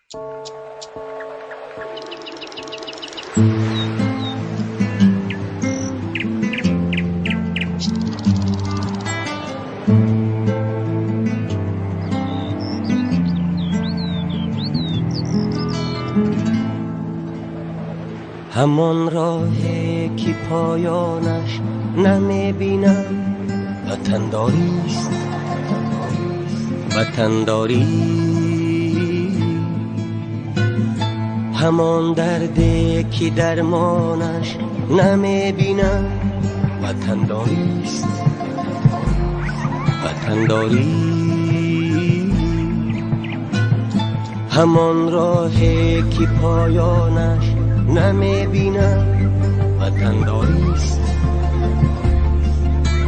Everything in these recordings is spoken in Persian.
همان راهی که پایانش نمیبینم وطنداریست، وطنداری. همان دردی که درمانش نمیبینم وطنداریست، وطنداری. همان راهی که پایانش نمیبینم وطنداریست،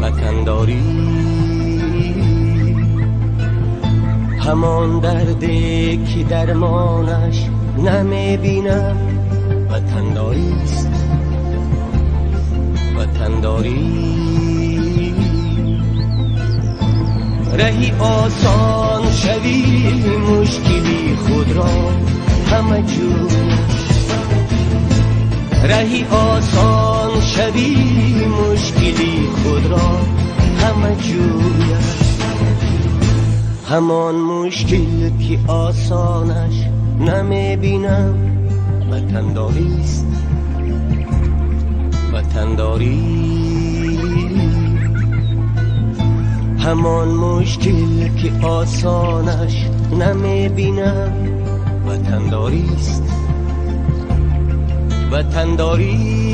وطنداری. همان دردی که درمانش نمیبینم وطنداریست، وطنداری. رهی آسان شوی مشکلی خود را همه جور، رهی آسان شوی مشکلی خود را همه جوید. همان مشکل که آسانش نمیبینم وطنداریست، وطنداری. همان مشکل که آسانش نمیبینم وطنداریست، وطنداری.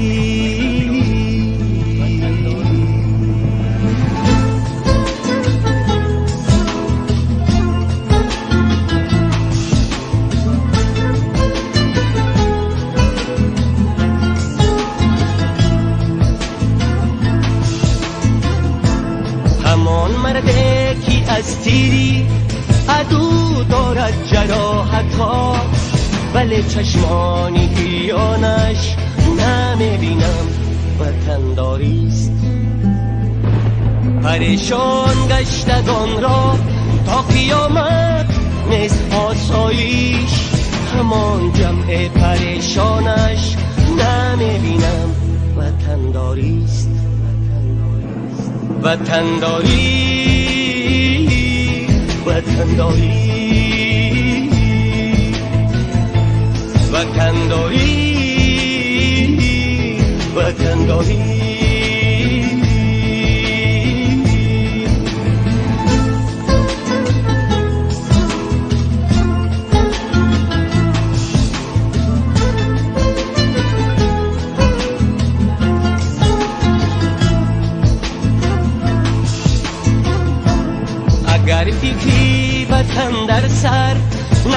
همان مردی که از تیری عدو دارد جراحت‌ها، ولی چشمانی گریانش نمیبینم وطنداریست. پریشان گشتگان را تا قیامت نیست آسایش، همان جمع پریشانش نمیبینم وطنداریست، وطنداری. وطنداری، وطنداری، وطنداری. اگر فکری وطن در سر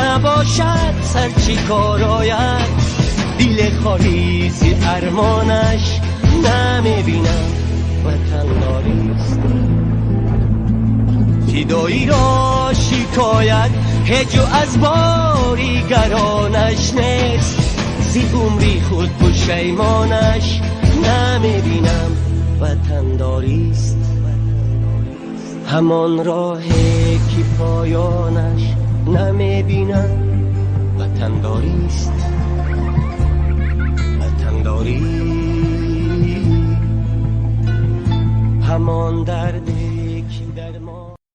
نباشد، سر چی کار آید؟ دل خالی ز ارمانش نمیبینم وطنداریست. فدایی را شکایت هجو از باریگرانش نیست، زی عمری خود پشیمانش نمیبینم وطنداریست. همان راهی که پایانش نمیبینم وطنداریست، وطنداری. همان درد